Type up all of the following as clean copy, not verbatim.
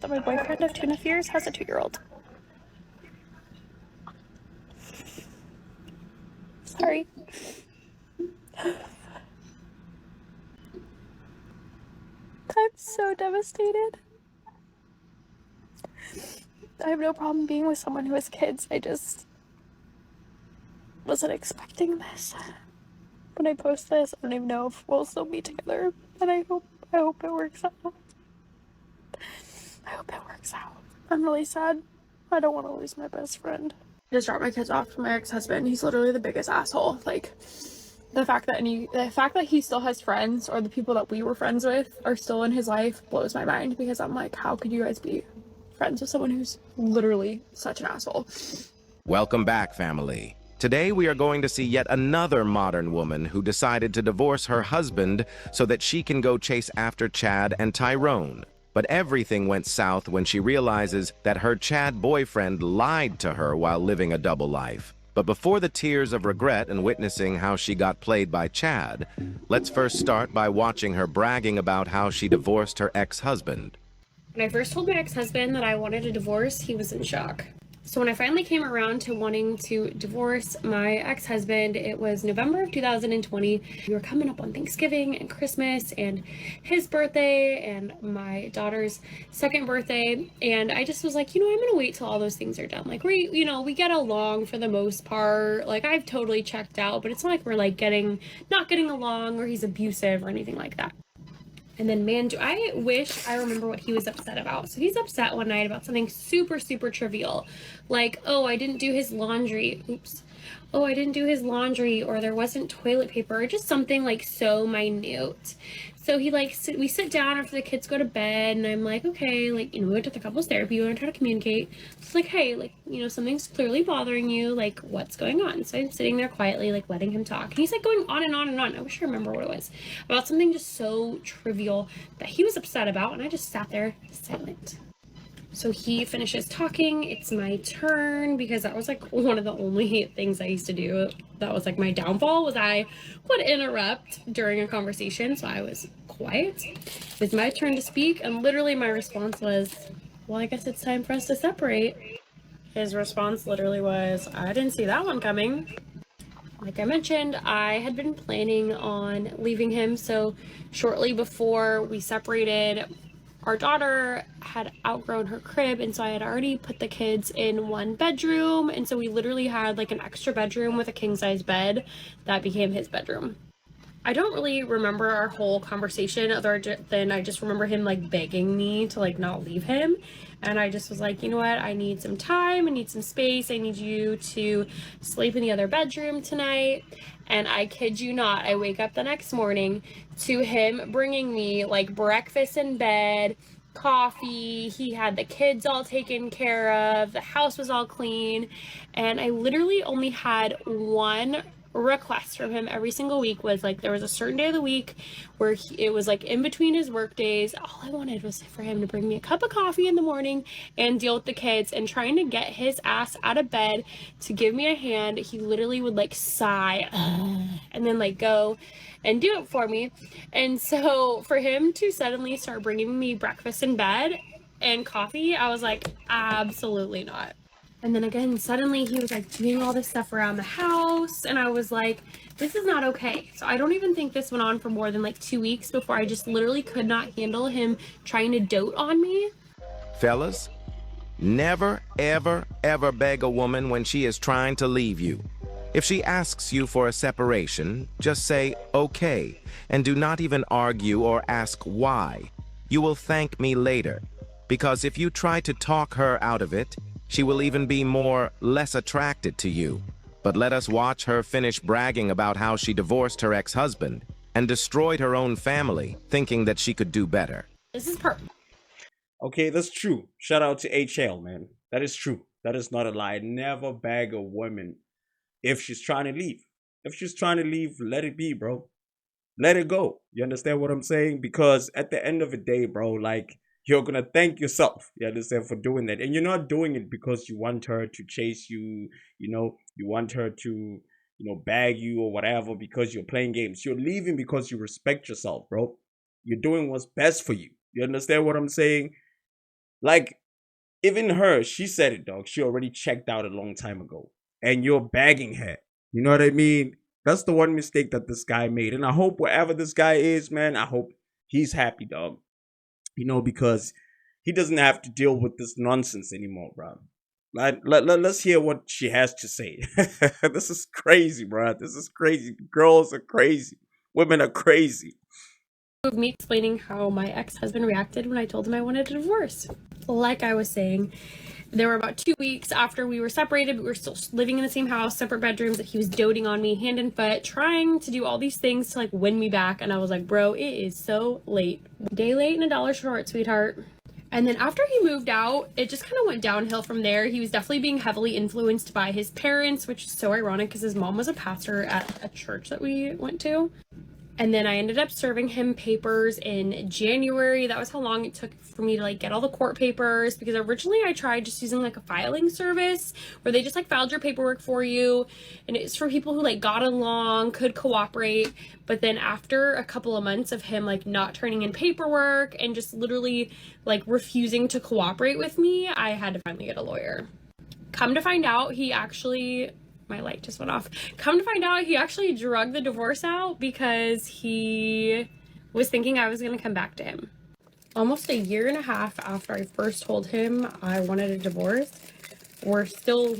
that my boyfriend of 2.5 years has a 2-year-old. Sorry. I'm so devastated. I have no problem being with someone who has kids. I just wasn't expecting this. When I post this, I don't even know if we'll still be together. And I hope it works out. I hope it works out. I'm really sad. I don't want to lose my best friend. I just dropped my kids off to my ex-husband. He's literally the biggest asshole. Like, the fact that he still has friends, or the people that we were friends with are still in his life, blows my mind, because I'm like, how could you guys be friends with someone who's literally such an asshole? Welcome back, family. Today we are going to see yet another modern woman who decided to divorce her husband so that she can go chase after Chad and Tyrone. But everything went south when she realizes that her Chad boyfriend lied to her while living a double life. But before the tears of regret and witnessing how she got played by Chad, let's first start by watching her bragging about how she divorced her ex-husband. When I first told my ex-husband that I wanted a divorce, he was in shock. So when I finally came around to wanting to divorce my ex-husband, it was November of 2020. We were coming up on Thanksgiving and Christmas and his birthday and my daughter's second birthday. And I just was like, I'm going to wait till all those things are done. Like, we get along for the most part. Like, I've totally checked out, but it's not like we're like not getting along, or he's abusive or anything like that. And then, man, do I wish I remember what he was upset about. So he's upset one night about something super, super trivial. Like, oh, I didn't do his laundry. Oops. Oh, I didn't do his laundry, or there wasn't toilet paper, or just something like so minute. So we sit down after the kids go to bed, and I'm like, okay, we went to the couples therapy, we want to try to communicate. It's like, hey, something's clearly bothering you, like, what's going on? So I'm sitting there quietly, like, letting him talk. And he's like going on and on and on. I wish I remember what it was. About something just so trivial that he was upset about, and I just sat there silent. So he finishes talking, it's my turn, because that was like one of the only things I used to do. That was like my downfall, was I would interrupt during a conversation, so I was quiet. It was my turn to speak, and literally my response was, well, I guess it's time for us to separate. His response literally was, I didn't see that one coming. Like I mentioned, I had been planning on leaving him, so shortly before we separated, our daughter had outgrown her crib, and so I had already put the kids in one bedroom, and so we literally had like an extra bedroom with a king-size bed that became his bedroom. I don't really remember our whole conversation, other than I just remember him like begging me to like not leave him. And I just was like, you know what, I need some time, I need some space, I need you to sleep in the other bedroom tonight. And I kid you not, I wake up the next morning to him bringing me like breakfast in bed, coffee, he had the kids all taken care of, the house was all clean, and I literally only had one request from him every single week. Was like, there was a certain day of the week where it was like in between his work days, all I wanted was for him to bring me a cup of coffee in the morning and deal with the kids. And trying to get his ass out of bed to give me a hand, he literally would like sigh and then like go and do it for me. And so for him to suddenly start bringing me breakfast in bed and coffee, I was like, absolutely not. And then again, suddenly he was like doing all this stuff around the house, and I was like, this is not okay. So I don't even think this went on for more than like 2 weeks before I just literally could not handle him trying to dote on me. Fellas, never, ever, ever beg a woman when she is trying to leave you. If she asks you for a separation, just say, okay, and do not even argue or ask why. You will thank me later, because if you try to talk her out of it, she will even be less attracted to you. But let us watch her finish bragging about how she divorced her ex-husband and destroyed her own family, thinking that she could do better. This is perfect. Okay, that's true. Shout out to HL, man. That is true. That is not a lie. Never bag a woman if she's trying to leave. If she's trying to leave, let it be, bro. Let it go. You understand what I'm saying? Because at the end of the day, bro, like, you're gonna thank yourself, you understand, for doing that. And you're not doing it because you want her to chase you, you want her to, bag you or whatever because you're playing games. You're leaving because you respect yourself, bro. You're doing what's best for you. You understand what I'm saying? Like, even her, she said it, dog. She already checked out a long time ago. And you're begging her. You know what I mean? That's the one mistake that this guy made. And I hope wherever this guy is, man, I hope he's happy, dog. You know, because he doesn't have to deal with this nonsense anymore, bro. Let's hear what she has to say. This is crazy, bro. This is crazy. Girls are crazy. Women are crazy. Of me explaining how my ex-husband reacted when I told him I wanted a divorce. Like I was saying, there were about 2 weeks after we were separated, but we were still living in the same house, separate bedrooms, that he was doting on me hand and foot, trying to do all these things to like win me back. And I was like, bro, it is so late. Day late and a dollar short, sweetheart. And then after he moved out, it just kind of went downhill from there. He was definitely being heavily influenced by his parents, which is so ironic because his mom was a pastor at a church that we went to. And then I ended up serving him papers in January. That was how long it took for me to like get all the court papers, because originally I tried just using like a filing service where they just like filed your paperwork for you, and it's for people who like got along, could cooperate. But then after a couple of months of him like not turning in paperwork and just literally like refusing to cooperate with me, I had to finally get a lawyer. Come to find out, my light just went off. Come to find out, he actually drug the divorce out because he was thinking I was going to come back to him. Almost a year and a half after I first told him I wanted a divorce, we're still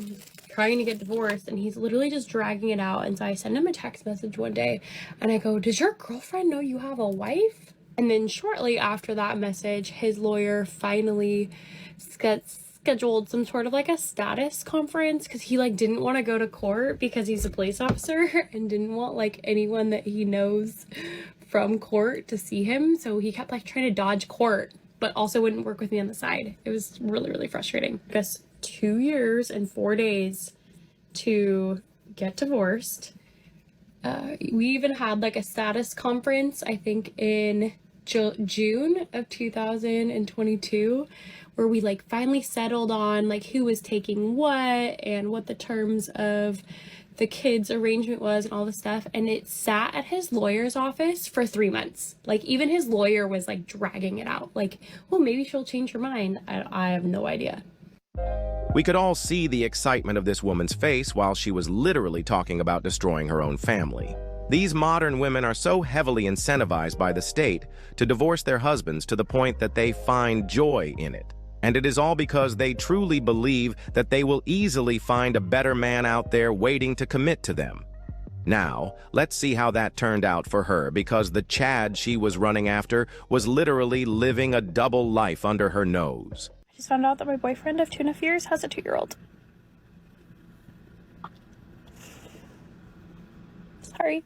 trying to get divorced, and he's literally just dragging it out. And so I send him a text message one day and I go, does your girlfriend know you have a wife? And then shortly after that message, his lawyer finally scheduled some sort of like a status conference, because he like didn't want to go to court because he's a police officer and didn't want like anyone that he knows from court to see him. So he kept like trying to dodge court, but also wouldn't work with me on the side. It was really, really frustrating. I guess 2 years and 4 days to get divorced. We even had like a status conference, I think in June of 2022, where we like finally settled on like who was taking what and what the terms of the kids' arrangement was and all the stuff. And it sat at his lawyer's office for 3 months. Like even his lawyer was like dragging it out. Like, well, maybe she'll change her mind. I have no idea. We could all see the excitement of this woman's face while she was literally talking about destroying her own family. These modern women are so heavily incentivized by the state to divorce their husbands to the point that they find joy in it. And it is all because they truly believe that they will easily find a better man out there waiting to commit to them. Now, let's see how that turned out for her, because the Chad she was running after was literally living a double life under her nose. I just found out that my boyfriend of 2.5 years has a 2-year-old. Sorry.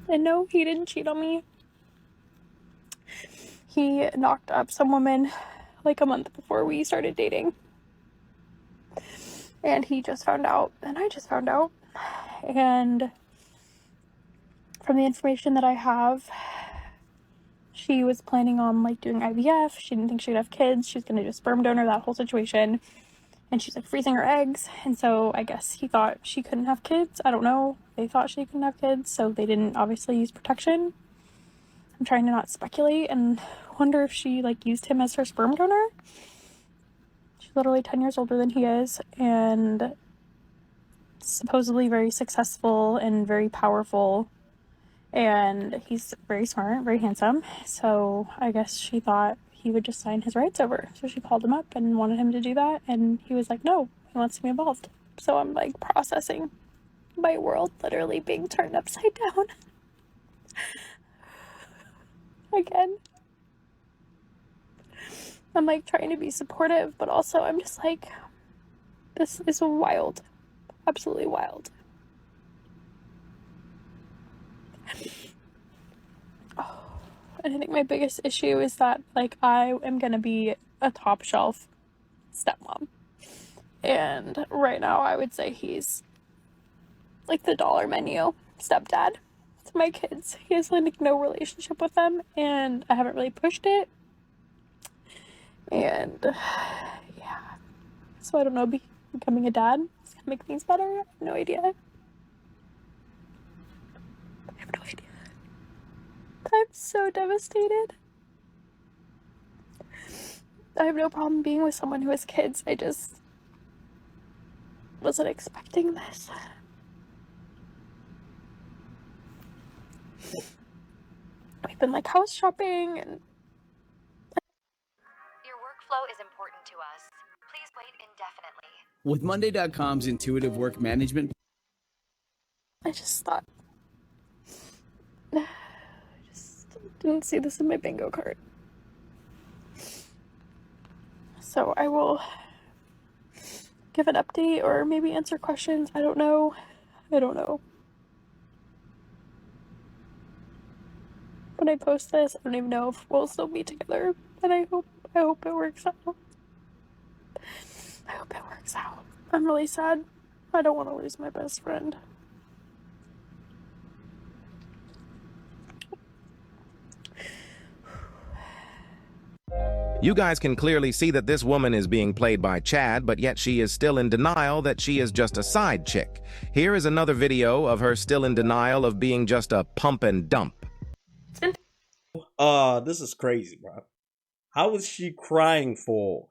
And no, he didn't cheat on me. He knocked up some woman like a month before we started dating. And he just found out, and I just found out. And from the information that I have, she was planning on like doing IVF. She didn't think she could have kids. She was going to do a sperm donor, that whole situation. And she's like freezing her eggs. And so I guess he thought she couldn't have kids. I don't know. They thought she couldn't have kids, so they didn't obviously use protection. I'm trying to not speculate and wonder if she like used him as her sperm donor. She's literally 10 years older than he is, and supposedly very successful and very powerful. And he's very smart, very handsome. So I guess she thought he would just sign his rights over. So she called him up and wanted him to do that. And he was like, no, he wants to be involved. So I'm like processing my world literally being turned upside down. Again. I'm like trying to be supportive, but also I'm just like, this is wild. Absolutely wild. Oh, and I think my biggest issue is that like I am gonna be a top shelf stepmom. And right now I would say he's like the dollar menu stepdad to my kids. He has like no relationship with them, and I haven't really pushed it. And yeah, so I don't know, becoming a dad is gonna make things better. I have no idea. I have no idea. I'm so devastated. I have no problem being with someone who has kids. I just wasn't expecting this. We've been like house shopping and Your workflow is important to us. Please wait indefinitely. With Monday.com's intuitive work management, I just thought, I just didn't see this in my bingo card. So I will give an update or maybe answer questions. I don't know. When I post this, I don't even know if we'll still be together. And I hope it works out. I hope it works out. I'm really sad. I don't want to lose my best friend. You guys can clearly see that this woman is being played by Chad, but yet she is still in denial that she is just a side chick. Here is another video of her still in denial of being just a pump and dump. It's been This is crazy, bro. How is she crying for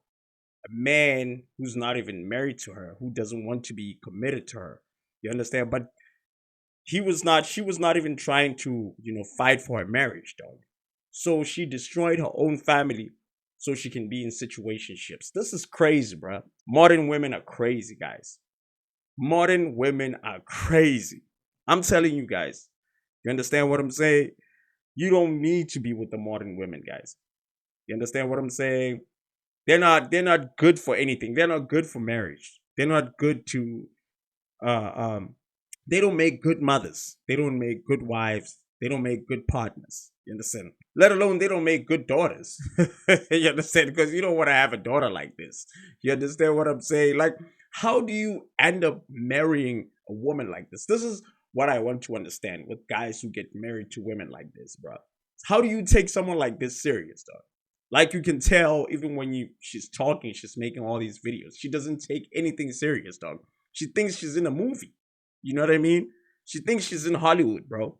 a man who's not even married to her, who doesn't want to be committed to her? You understand? But she was not even trying to, fight for her marriage, dog. So she destroyed her own family so she can be in situationships. This is crazy, bro. Modern women are crazy, guys. Modern women are crazy. I'm telling you guys. You understand what I'm saying? You don't need to be with the modern women, guys. You understand what I'm saying? They're not good for anything. They're not good for marriage. They're not good to they don't make good mothers. They don't make good wives. They don't make good partners. You understand? Let alone they don't make good daughters. You understand? Because you don't want to have a daughter like this. You understand what I'm saying? Like, how do you end up marrying a woman like this? This is what I want to understand with guys who get married to women like this, bro. How do you take someone like this serious, dog? Like, you can tell even when she's talking, she's making all these videos. She doesn't take anything serious, dog. She thinks she's in a movie. You know what I mean? She thinks she's in Hollywood, bro.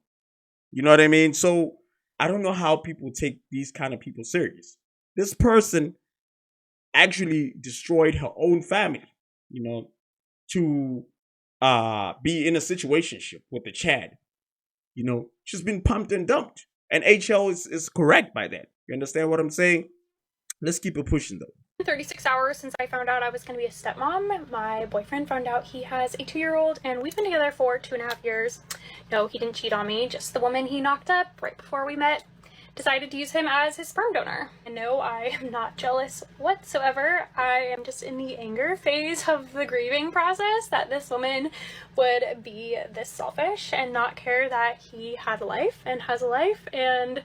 You know what I mean? So I don't know how people take these kind of people serious. This person actually destroyed her own family, to be in a situationship with the Chad. She's been pumped and dumped. And HL is correct by that. You understand what I'm saying? Let's keep it pushing, though. 36 hours since I found out I was going to be a stepmom. My boyfriend found out he has a 2-year-old, and we've been together for 2.5 years. No, he didn't cheat on me. Just the woman he knocked up right before we met decided to use him as his sperm donor. And no, I am not jealous whatsoever. I am just in the anger phase of the grieving process that this woman would be this selfish and not care that he had a life and has a life. And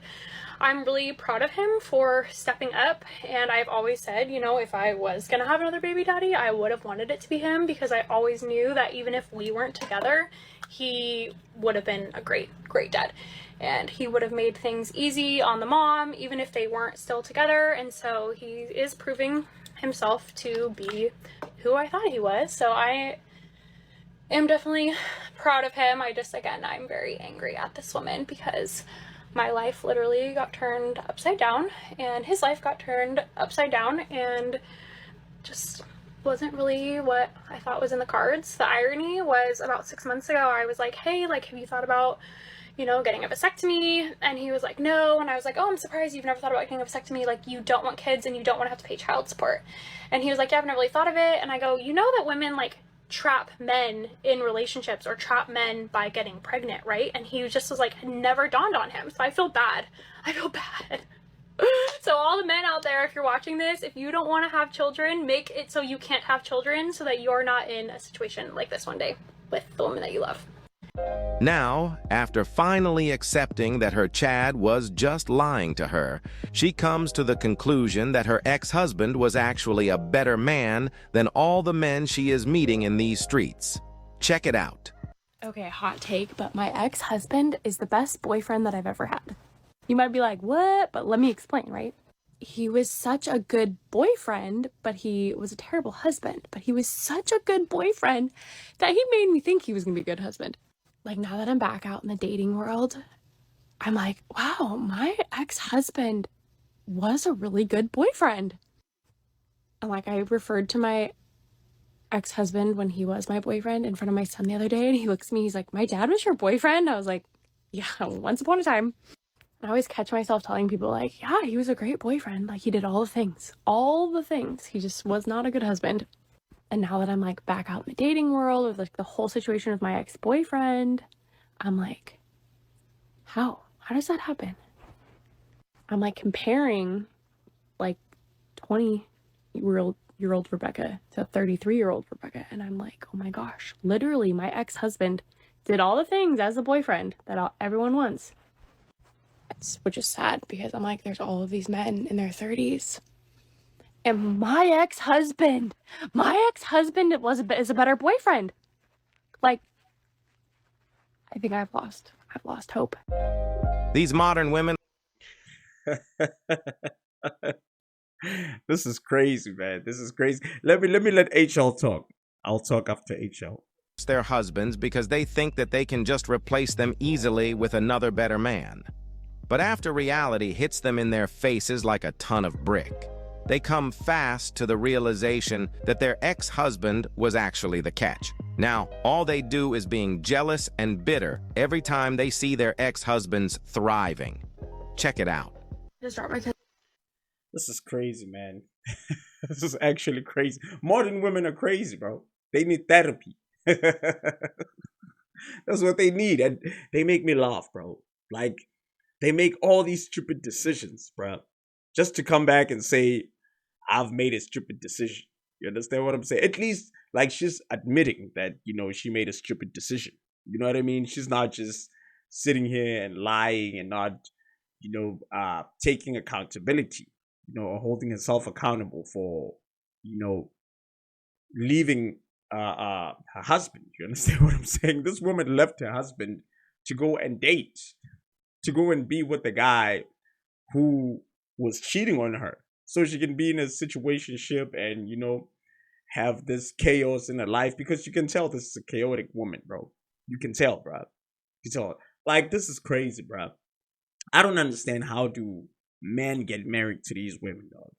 I'm really proud of him for stepping up, and I've always said, if I was gonna have another baby daddy, I would have wanted it to be him, because I always knew that even if we weren't together, he would have been a great dad, and he would have made things easy on the mom, even if they weren't still together. And so he is proving himself to be who I thought he was. So I am definitely proud of him. I'm very angry at this woman, because my life literally got turned upside down, and his life got turned upside down, and just wasn't really what I thought was in the cards. The irony was, about 6 months ago, I was like, hey, have you thought about, getting a vasectomy? And he was like, no. And I was like, oh, I'm surprised you've never thought about getting a vasectomy. You don't want kids and you don't want to have to pay child support. And he was like, yeah, I've never really thought of it. And I go, that women trap men in relationships or trap men by getting pregnant, right? And he just was like, never dawned on him. So I feel bad. So all the men out there, if you're watching this, if you don't want to have children, make it so you can't have children, so that you're not in a situation like this one day with the woman that you love. Now, after finally accepting that her Chad was just lying to her, she comes to the conclusion that her ex-husband was actually a better man than all the men she is meeting in these streets. Check it out. Okay, hot take, but my ex-husband is the best boyfriend that I've ever had. You might be like, what? But let me explain, right? He was such a good boyfriend, but he was a terrible husband. But he was such a good boyfriend that he made me think he was gonna be a good husband. Now that I'm back out in the dating world, I'm like, wow, my ex-husband was a really good boyfriend. And like, I referred to my ex-husband when he was my boyfriend in front of my son the other day, and he looks at me, he's like, my dad was your boyfriend? I was like, yeah, once upon a time. I always catch myself telling people like, yeah, he was a great boyfriend. Like, he did all the things. He just was not a good husband. And now that I'm like back out in the dating world with like the whole situation with my ex-boyfriend, I'm like, how does that happen? I'm like comparing like 20-year-old Rebecca to 33-year-old Rebecca, and I'm like, oh my gosh, literally my ex-husband did all the things as a boyfriend that everyone wants. Which is sad, because I'm like, there's all of these men in their 30s, and my ex-husband is a better boyfriend. Like, I think I've lost hope. These modern women This is crazy, man. This is crazy. Let me let HL talk. I'll talk after HL. their husbands because they think that they can just replace them easily with another better man. But after reality hits them in their faces like a ton of brick, they come fast to the realization that their ex-husband was actually the catch. Now, all they do is being jealous and bitter every time they see their ex-husbands thriving. Check it out. Just drop my This is crazy, man. This is actually crazy. Modern women are crazy, bro. They need therapy. That's what they need. And they make me laugh, bro. Like, they make all these stupid decisions, bro, just to come back and say, I've made a stupid decision. You understand what I'm saying? At least, like, she's admitting that, you know, she made a stupid decision. You know what I mean? She's not just sitting here and lying and not, you know, taking accountability, you know, or holding herself accountable for, you know, leaving her husband. You understand what I'm saying? This woman left her husband to go and date, to go and be with the guy who was cheating on her, so she can be in a situationship and, you know, have this chaos in her life, because you can tell this is a chaotic woman, bro. You can tell, bro. You can tell. Like, this is crazy, bro. I don't understand how do men get married to these women, dog.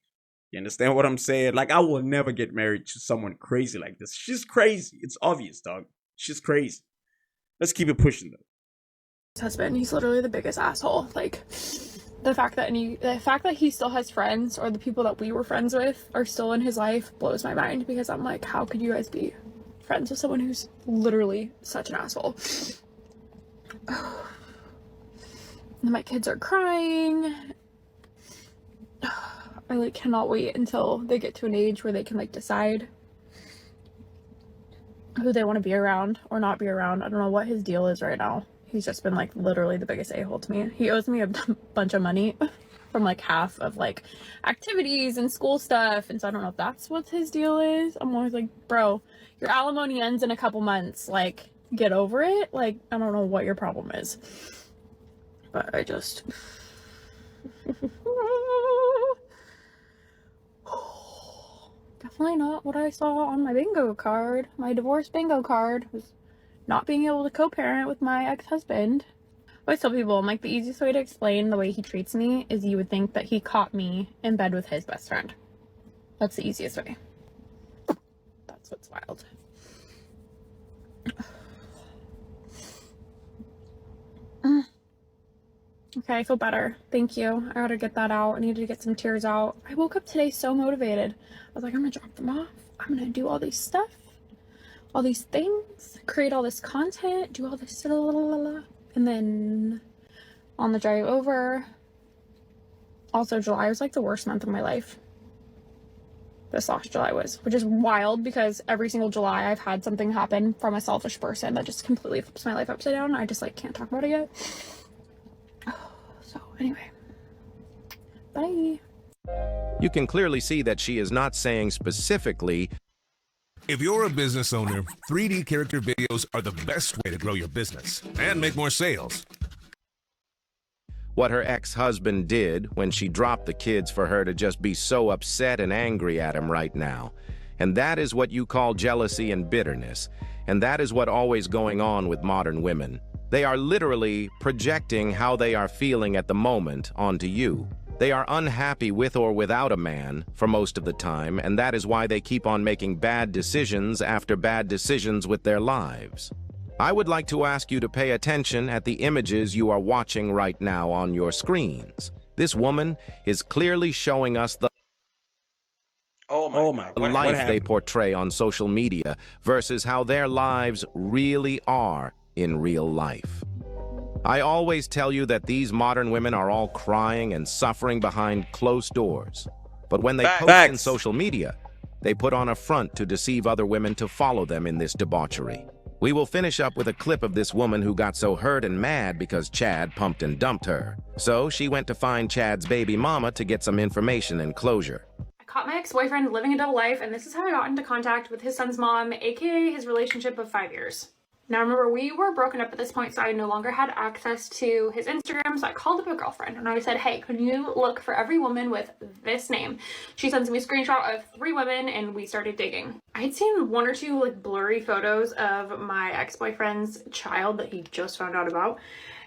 You understand what I'm saying? Like, I will never get married to someone crazy like this. She's crazy. It's obvious, dog. She's crazy. Let's keep it pushing, though. Husband, he's literally the biggest asshole. Like, the fact that he still has friends, or the people that we were friends with are still in his life, blows my mind, because I'm like, how could you guys be friends with someone who's literally such an asshole? And my kids are crying. I like cannot wait until they get to an age where they can like decide who they want to be around or not be around. I don't know what his deal is right now. He's just been like literally the biggest a-hole to me. He owes me a bunch of money from like half of like activities and school stuff, and so I don't know if that's what his deal is. I'm always like, bro, your alimony ends in a couple months, like get over it. Like, I don't know what your problem is, but I just definitely not what I saw on my bingo card. My divorce bingo card was not being able to co-parent with my ex-husband. I always tell people, I'm like, the easiest way to explain the way he treats me is you would think that he caught me in bed with his best friend. That's the easiest way. That's what's wild. Okay, I feel better. Thank you. I gotta get that out. I needed to get some tears out. I woke up today so motivated. I was like, I'm gonna drop them off. I'm gonna do all these stuff, all these things, create all this content, do all this, and then on the drive over. Also, July was like the worst month of my life. This last July was, which is wild because every single July I've had something happen from a selfish person that just completely flips my life upside down. I just like can't talk about it yet. So anyway, bye. You can clearly see that she is not saying specifically, if you're a business owner, 3D character videos are the best way to grow your business and make more sales. what her ex-husband did when she dropped the kids for her to just be so upset and angry at him right now. And that is what you call jealousy and bitterness. And that is what always going on with modern women. They are literally projecting how they are feeling at the moment onto you. They are unhappy with or without a man for most of the time, and that is why they keep on making bad decisions after bad decisions with their lives. I would like to ask you to pay attention at the images you are watching right now on your screens. This woman is clearly showing us the Oh my, what life they happened? portray on social media versus how their lives really are in real life. I always tell you that these modern women are all crying and suffering behind closed doors. But when they post in Facts. social media, they put on a front to deceive other women to follow them in this debauchery. We will finish up with a clip of this woman who got so hurt and mad because Chad pumped and dumped her. So she went to find Chad's baby mama to get some information and closure. I caught my ex-boyfriend living a double life, and this is how I got into contact with his son's mom, aka his relationship of 5 years. Now remember, we were broken up at this point, so I no longer had access to his Instagram, so I called up a girlfriend and I said, hey, can you look for every woman with this name? She sends me a screenshot of 3 women and we started digging. I had seen 1 or 2 like blurry photos of my ex-boyfriend's child that he just found out about.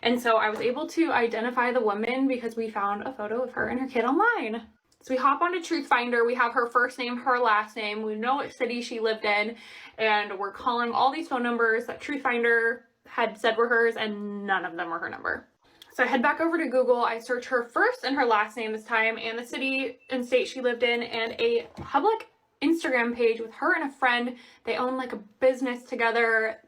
And so I was able to identify the woman because we found a photo of her and her kid online. So we hop onto Truth Finder, we have her first name, her last name, we know what city she lived in, and we're calling all these phone numbers that Truth Finder had said were hers, and none of them were her number. So I head back over to Google, I search her first and her last name this time, and the city and state she lived in, and a public Instagram page with her and a friend. They own like a business together.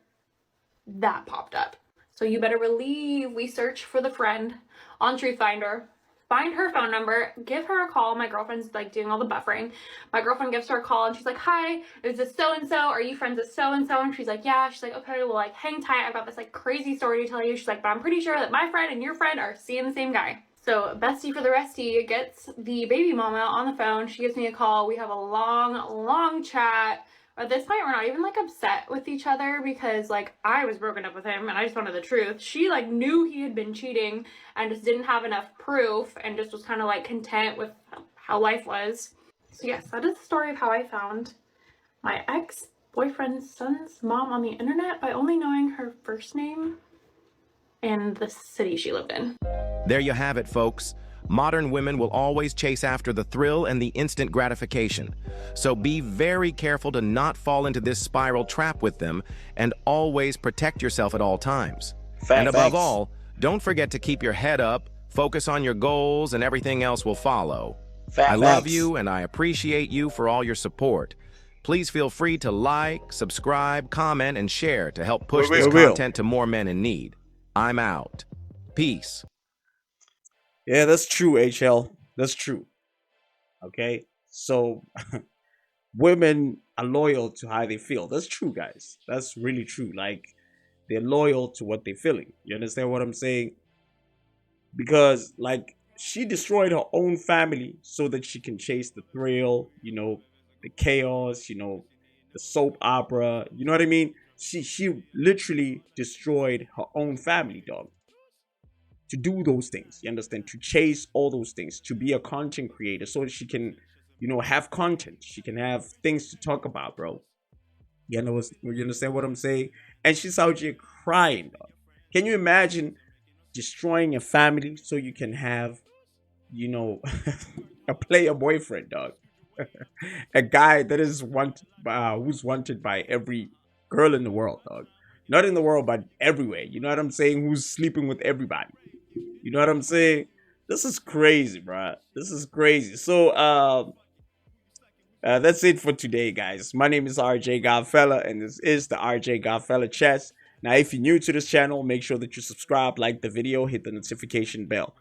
That popped up. So you better believe we search for the friend on Truth Finder. Find her phone number, give her a call. My girlfriend's like doing all the buffering. My girlfriend gives her a call and she's like, hi, is this so-and-so? Are you friends with so-and-so? And she's like, yeah. She's like, okay, well, like, hang tight. I've got this like crazy story to tell you. She's like, but I'm pretty sure that my friend and your friend are seeing the same guy. So bestie for the restie gets the baby mama on the phone. She gives me a call. We have a long chat. At this point, we're not even like upset with each other because like I was broken up with him and I just wanted the truth. She like knew he had been cheating and just didn't have enough proof and just was kind of like content with how life was. So yes, that is the story of how I found my ex-boyfriend's son's mom on the internet by only knowing her first name and the city she lived in. There you have it, folks. Modern women will always chase after the thrill and the instant gratification. So be very careful to not fall into this spiral trap with them and always protect yourself at all times. And above all, don't forget to keep your head up, focus on your goals, and everything else will follow. I love you and I appreciate you for all your support. Please feel free to like, subscribe, comment, and share to help push this content to more men in need. I'm out. Peace. Yeah, that's true, HL. That's true. Okay, so women are loyal to how they feel. That's true, guys. That's really true. Like, they're loyal to what they're feeling. You understand what I'm saying? Because, like, she destroyed her own family so that she can chase the thrill, you know, the chaos, you know, the soap opera. You know what I mean? She literally destroyed her own family, dog. To do those things, you understand? To chase all those things, to be a content creator so that she can, you know, have content. She can have things to talk about, bro. You know, you understand what I'm saying? And she's out here crying, dog. Can you imagine destroying a family so you can have, you know, a player boyfriend, dog? A guy that is who's wanted by every girl in the world, dog. Not in the world, but everywhere. You know what I'm saying? Who's sleeping with everybody? You know what I'm saying? This is crazy, bro. This is crazy. So, that's it for today, guys. My name is RJ Godfella, and this is the RJ Godfella Chess. Now, if you're new to this channel, make sure that you subscribe, like the video, hit the notification bell.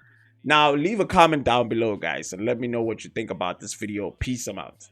Now, leave a comment down below, guys, and let me know what you think about this video. Peace, I'm out.